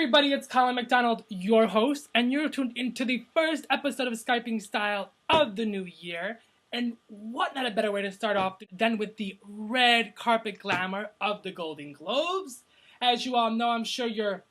everybody, it's Colin McDonald, your host, and you're tuned into the first episode of Skyping Style of the new year. And what not a better way to start off than with the red carpet glamour of the Golden Globes. As you all know, I'm sure your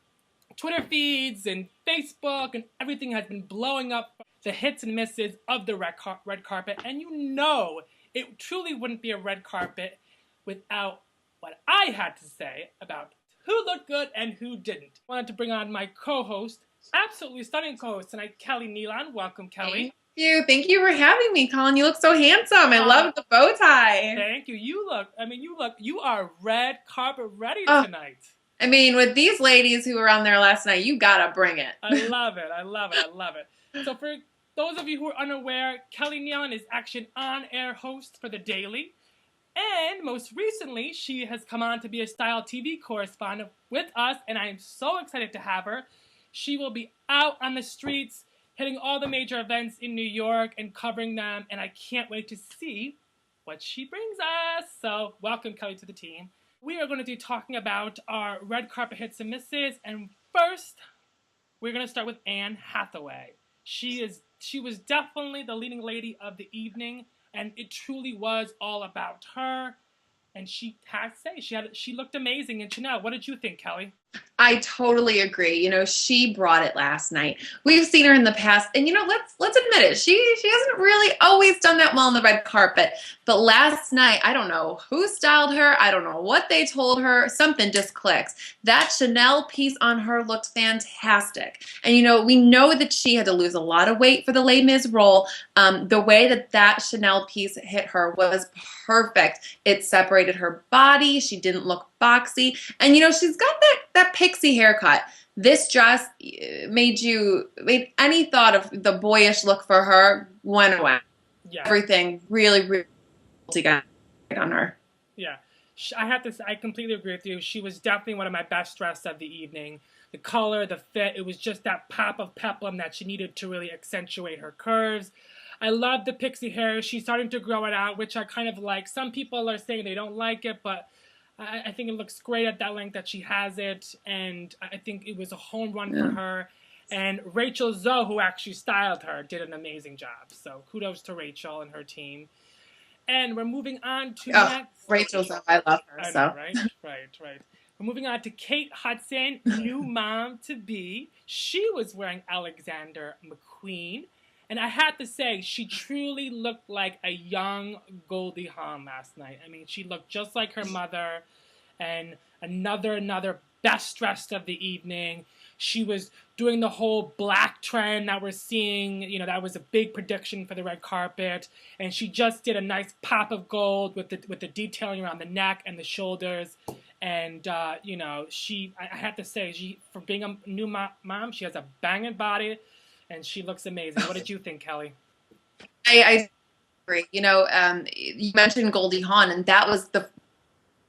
Twitter feeds and Facebook and everything has been blowing up the hits and misses of the red carpet. And you know it truly wouldn't be a red carpet without what I had to say about who looked good and who didn't. I wanted to bring on my co-host, absolutely stunning co-host tonight, Keleigh Nealon. Welcome, Keleigh. Thank you for having me, Colin. You look so handsome. I love the bow tie. Thank you. You are red carpet ready tonight. I mean, with these ladies who were on there last night, you gotta bring it. I love it. So for those of you who are unaware, Keleigh Nealon is actually an on-air host for The Daily. And most recently, she has come on to be a styleTV correspondent with us, and I am so excited to have her. She will be out on the streets, hitting all the major events in New York and covering them, and I can't wait to see what she brings us. So welcome, Keleigh, to the team. We are going to be talking about our red carpet hits and misses, and first, we're going to start with Anne Hathaway. She was definitely the leading lady of the evening, and it truly was all about her. And she had to say, she looked amazing. And Chanel, what did you think, Keleigh? I totally agree. You know, she brought it last night. We've seen her in the past, and you know, let's admit it. She hasn't really always done that well on the red carpet. But last night, I don't know who styled her. I don't know what they told her. Something just clicks. That Chanel piece on her looked fantastic. And you know, we know that she had to lose a lot of weight for the Les Mis role. The way that Chanel piece hit her was perfect. It separated her body. She didn't look boxy. And you know, she's got that pixie haircut. This dress made any thought of the boyish look for her went away. Yeah. Everything really together on her. Yeah. I have to say, I completely agree with you. She was definitely one of my best dressed of the evening. The color, the fit, it was just that pop of peplum that she needed to really accentuate her curves. I love the pixie hair. She's starting to grow it out, which I kind of like. Some people are saying they don't like it, but I think it looks great at that length that she has it, and I think it was a home run for her. And Rachel Zoe, who actually styled her, did an amazing job. So kudos to Rachel and her team. And we're moving on to next. Rachel Zoe, I love her. I know, right. We're moving on to Kate Hudson, new mom to be. She was wearing Alexander McQueen. And I had to say, she truly looked like a young Goldie Hawn last night. I mean, she looked just like her mother. And another best dressed of the evening. She was doing the whole black trend that we're seeing. You know, that was a big prediction for the red carpet. And she just did a nice pop of gold with the detailing around the neck and the shoulders. And, you know, I have to say, for being a new mom, she has a banging body. And she looks amazing. What did you think, Keleigh? I agree. You know, you mentioned Goldie Hawn, and that was the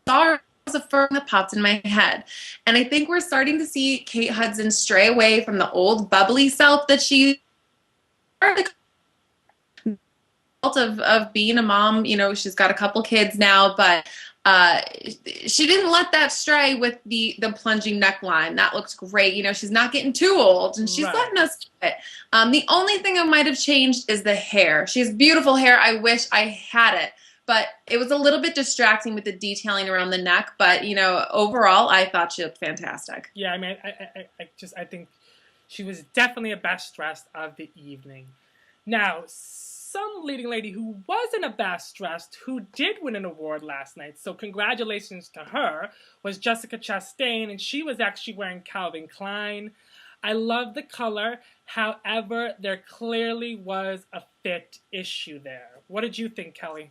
star was a firm that popped in my head. And I think we're starting to see Kate Hudson stray away from the old bubbly self that she of being a mom. You know, she's got a couple kids now, but she didn't let that stray with the plunging neckline. That looks great. You know, she's not getting too old, and she's letting us do it. The only thing I might have changed is the hair. She has beautiful hair. I wish I had it, but it was a little bit distracting with the detailing around the neck. But you know, overall, I thought she looked fantastic. Yeah, I mean, I think she was definitely a best dressed of the evening. Now, some leading lady who wasn't a best dressed, who did win an award last night, so congratulations to her, was Jessica Chastain, and she was actually wearing Calvin Klein. I love the color, however, there clearly was a fit issue there. What did you think, Keleigh?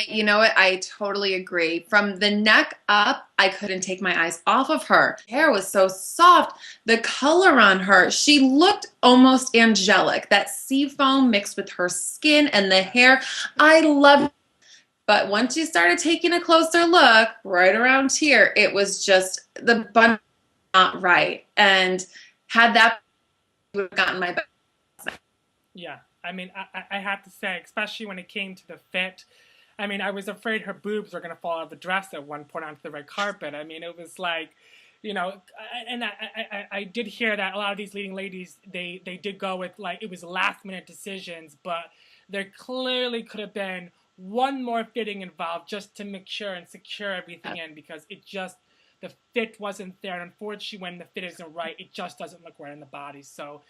You know what? I totally agree. From the neck up, I couldn't take my eyes off of her. Hair was so soft. The color on her, she looked almost angelic. That sea foam mixed with her skin and the hair, I loved it. But once you started taking a closer look, right around here, it was just the bun not right. And had that would have gotten my best. Yeah, I mean, I have to say, especially when it came to the fit, I mean, I was afraid her boobs were going to fall out of the dress at one point onto the red carpet. I mean, it was like, you know, and I did hear that a lot of these leading ladies, they did go with, like, it was last minute decisions, but there clearly could have been one more fitting involved just to make sure and secure everything in, because it just, the fit wasn't there. And unfortunately, when the fit isn't right, it just doesn't look right in the body. So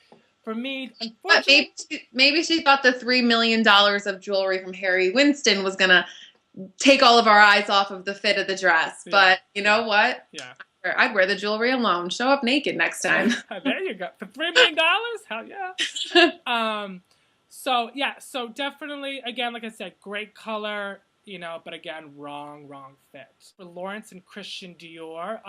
for me, unfortunately, maybe she thought the $3 million of jewelry from Harry Winston was gonna take all of our eyes off of the fit of the dress. But you know what? Yeah. I'd wear the jewelry alone. Show up naked next time. There you go. For $3 million? Hell yeah. So definitely, again, like I said, great color, you know, but again, wrong fit. For Lawrence and Christian Dior,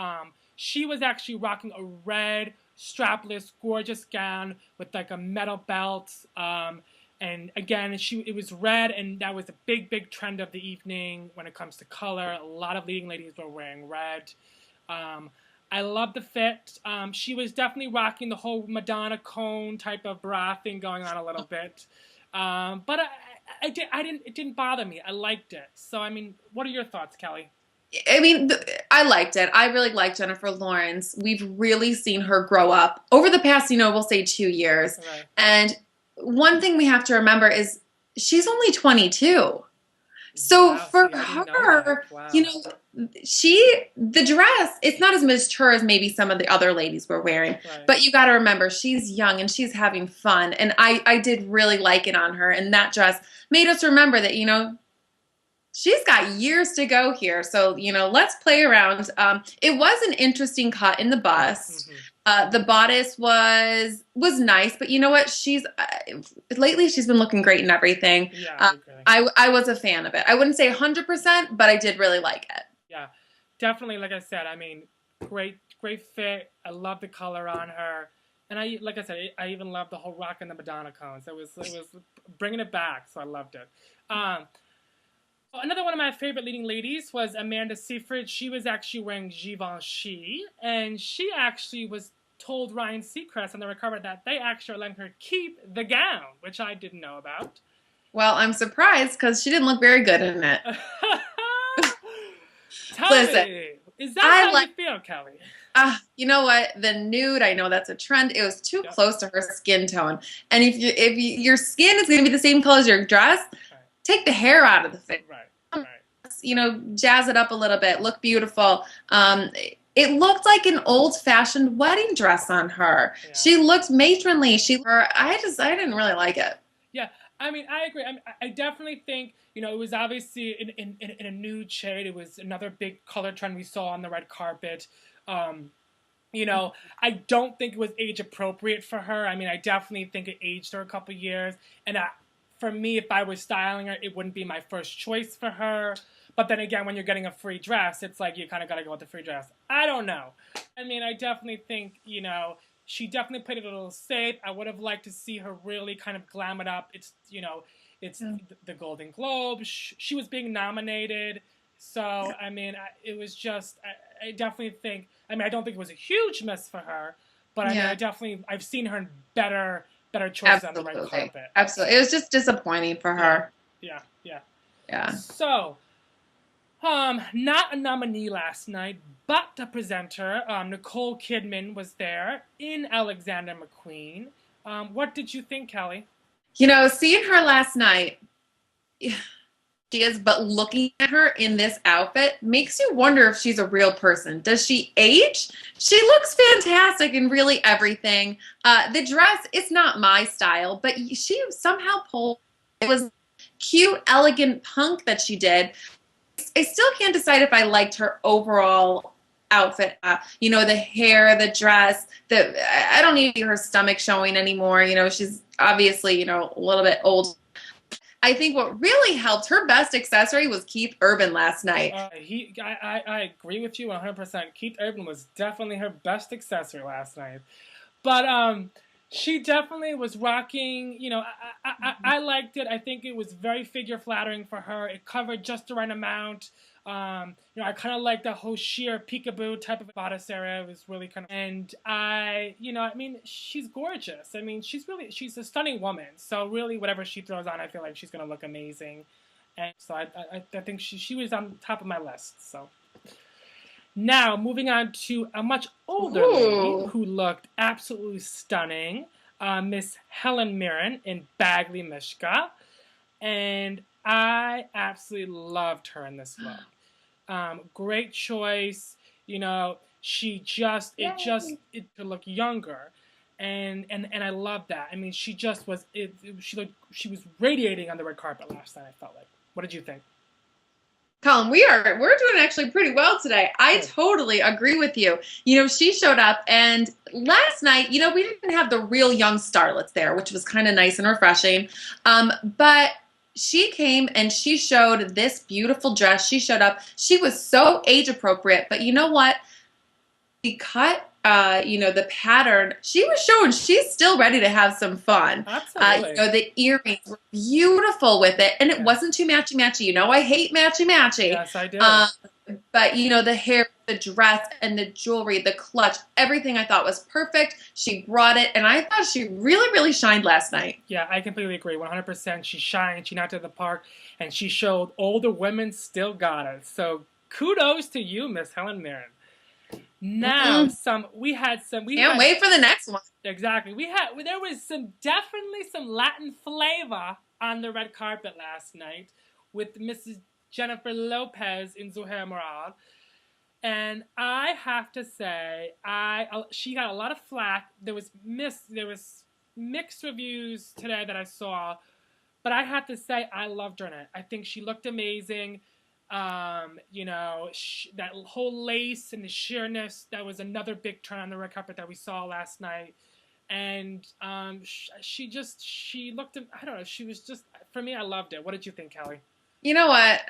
she was actually rocking a red, strapless, gorgeous gown with like a metal belt. And again, it was red, and that was a big trend of the evening when it comes to color. A lot of leading ladies were wearing red. I love the fit. She was definitely rocking the whole Madonna cone type of bra thing going on a little bit. But it didn't bother me. I liked it. So, I mean, what are your thoughts, Keleigh? I mean, I liked it. I really like Jennifer Lawrence. We've really seen her grow up over the past, we'll say 2 years. Right. And one thing we have to remember is she's only 22. So for her, wow. The dress, it's not as mature as maybe some of the other ladies were wearing. Right. But you got to remember, she's young and she's having fun. And I did really like it on her. And that dress made us remember that, she's got years to go here. So, let's play around. It was an interesting cut in the bust. Mm-hmm. The bodice was nice, but you know what? Lately she's been looking great and everything. Yeah, okay. I was a fan of it. I wouldn't say 100%, but I did really like it. Yeah, definitely. Like I said, I mean, great fit. I love the color on her, and I even love the whole rocking the Madonna cones. It was bringing it back, so I loved it. Another one of my favorite leading ladies was Amanda Seyfried. She was actually wearing Givenchy, and she actually was told Ryan Seacrest on the red carpet that they actually are letting her keep the gown, which I didn't know about. Well, I'm surprised because she didn't look very good in it. Listen, is that how you feel, Keleigh? You know what? The nude, I know that's a trend. It was too close to her skin tone. And if your skin is going to be the same color as your dress, take the hair out of the face. Right. Jazz it up a little bit. Look beautiful. It looked like an old-fashioned wedding dress on her. Yeah. She looked matronly. I didn't really like it. Yeah. I mean, I agree. I definitely think, it was obviously in a nude shade. It was another big color trend we saw on the red carpet. I don't think it was age appropriate for her. I mean, I definitely think it aged her a couple years. And for me, if I was styling her, it wouldn't be my first choice for her. But then again, when you're getting a free dress, it's like you kind of got to go with the free dress. I don't know. I mean, I definitely think, she definitely played it a little safe. I would have liked to see her really kind of glam it up. It's, the Golden Globes. She was being nominated. So, I mean, it was just, I definitely think, I don't think it was a huge miss for her. But I've seen her in better choices on the red carpet. Absolutely. It was just disappointing for her. Yeah. So, not a nominee last night, but a presenter. Nicole Kidman was there in Alexander McQueen. What did you think, Keleigh? Seeing her last night, but looking at her in this outfit makes you wonder if she's a real person. Does she age? She looks fantastic in really everything. The dress, it's not my style, but she somehow pulled, it was cute, elegant punk that she did. I still can't decide if I liked her overall outfit. The hair, the dress, I don't need her stomach showing anymore. She's obviously, a little bit old. I think what really helped, her best accessory was Keith Urban last night. I agree with you 100%. Keith Urban was definitely her best accessory last night. But she definitely was rocking, I liked it. I think it was very figure flattering for her. It covered just the right amount. I kind of like the whole sheer peekaboo type of bodice area. It was really kind of, and she's gorgeous. She's a stunning woman. So really, whatever she throws on, I feel like she's going to look amazing. And so I think she was on top of my list. So, Now, moving on to a much older lady who looked absolutely stunning, Miss Helen Mirren in Bagley Mishka. And I absolutely loved her in this look. Great choice. You know, it to look younger. And I love that. I mean, she just was, she was radiating on the red carpet last night, I felt like. What did you think? Colin, we're doing actually pretty well today. I totally agree with you. You know, she showed up, and last night, you know, we didn't have the real young starlets there, which was kind of nice and refreshing. But she came and she showed this beautiful dress. She showed up. She was so age appropriate, but you know what? The cut, you know, the pattern, she was showing she's still ready to have some fun. Absolutely. You know, the earrings were beautiful with it, and it wasn't too matchy-matchy. You know, I hate matchy-matchy. Yes, I do. But, you know, the hair, the dress, and the jewelry, the clutch, everything I thought was perfect. She brought it, and I thought she really, really shined last night. Yeah, I completely agree. 100%. She shined. She knocked it out of the park, and she showed older women still got it. So kudos to you, Miss Helen Mirren. Now, can't wait for the next one. Exactly. There was definitely some Latin flavor on the red carpet last night with Mrs. Jennifer Lopez in Zuhair Murad. And I have to say, she got a lot of flack. There was mixed reviews today that I saw, but I have to say I loved her in it. I think she looked amazing. You know, that whole lace and the sheerness, that was another big turn on the red carpet that we saw last night. And she looked, I don't know, she was just, for me, I loved it. What did you think, Keleigh? You know what?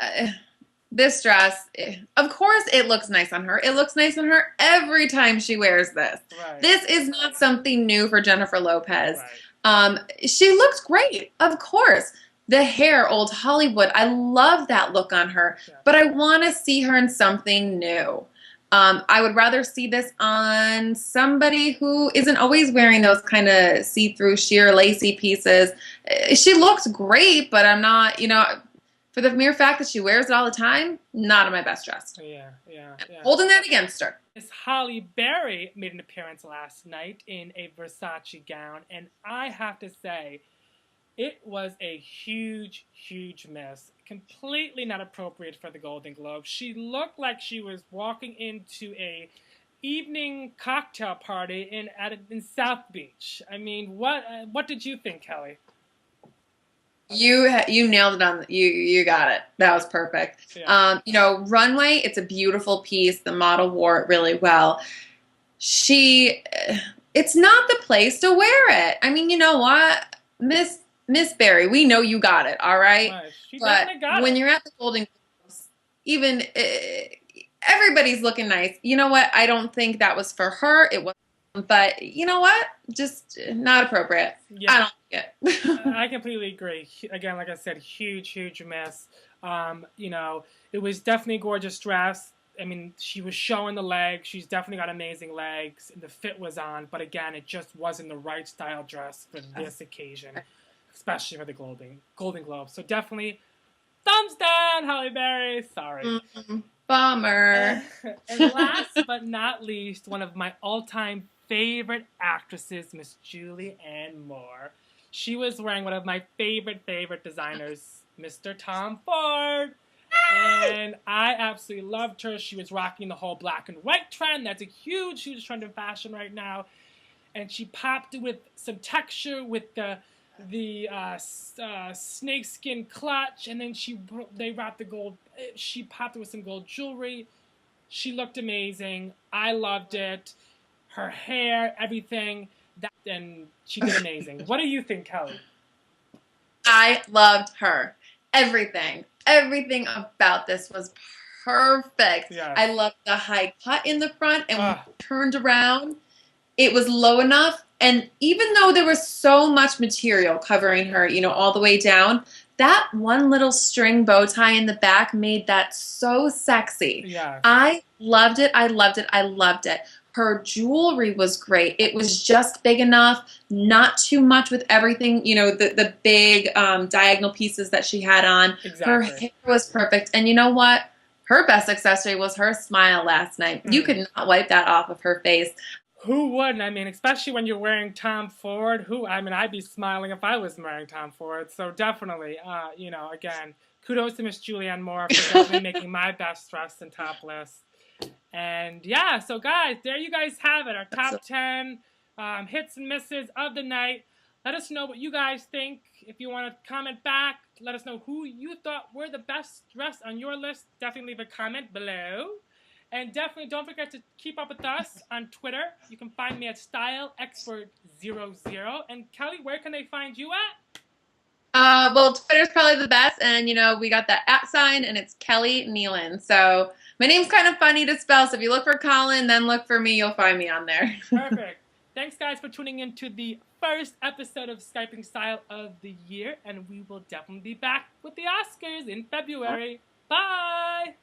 This dress, of course it looks nice on her. It looks nice on her every time she wears this. Right. This is not something new for Jennifer Lopez. Right. She looks great, of course. The hair, old Hollywood, I love that look on her, but I want to see her in something new. I would rather see this on somebody who isn't always wearing those kind of see-through, sheer, lacy pieces. She looks great, but I'm not, you know, for the mere fact that she wears it all the time, not in my best dress. Yeah. Holding that against her. Miss Halle Berry made an appearance last night in a Versace gown, and I have to say, it was a huge, huge miss. Completely not appropriate for the Golden Globes. She looked like she was walking into a evening cocktail party in South Beach. I mean, what did you think, Keleigh? You nailed it on. You got it. That was perfect. Yeah. You know, runway. It's a beautiful piece. The model wore it really well. It's not the place to wear it. I mean, you know what, Miss Berry, we know you got it, all right? She but definitely got when it. you're at the Golden Globes, even everybody's looking nice. You know what? I don't think that was for her. It was, but you know what? Just not appropriate. Yeah. I don't like it. I completely agree. Again, like I said, huge miss. You know, it was definitely a gorgeous dress. I mean, she was showing the legs. She's definitely got amazing legs, and the fit was on. But again, it just wasn't the right style dress for this occasion, especially for the Golden Globes. So definitely, thumbs down, Halle Berry. Sorry. Bummer. And last but not least, one of my all-time favorite actresses, Miss Julianne Moore. She was wearing one of my favorite designers, Mr. Tom Ford. And I absolutely loved her. She was rocking the whole black and white trend. That's a huge trend in fashion right now. And she popped it with some texture with the snakeskin clutch. And then they wrapped the gold. She popped it with some gold jewelry. She looked amazing. I loved it. Her hair, everything. And she did amazing. What do you think, Keleigh? I loved her. Everything about this was perfect. Yes. I loved the high cut in the front, and when it turned around, it was low enough. And even though there was so much material covering her, you know, all the way down, that one little string bow tie in the back made that so sexy. Yeah. I loved it. I loved it. I loved it. Her jewelry was great. It was just big enough, not too much with everything, you know, the big diagonal pieces that she had on. Exactly. Her hair was perfect. And you know what? her best accessory was her smile last night. You could not wipe that off of her face. Who wouldn't? I mean, especially when you're wearing Tom Ford. I'd be smiling if I was wearing Tom Ford. So definitely, again, kudos to Miss Julianne Moore for definitely making my best dress and top list. And yeah, so guys, there you guys have it. Our top 10 hits and misses of the night. Let us know what you guys think. If you want to comment back, let us know who you thought were the best dress on your list. Definitely leave a comment below. And definitely don't forget to keep up with us on Twitter. You can find me at styleexpert00. And Kelly, where can they find you at? Well, Twitter's probably the best, and we got that @ sign, and it's Keleigh Nealon. So my name's kind of funny to spell, so if you look for Colin, then look for me, you'll find me on there. Perfect. Thanks, guys, for tuning in to the first episode of Skyping Style of the year, and we will definitely be back with the Oscars in February. Bye!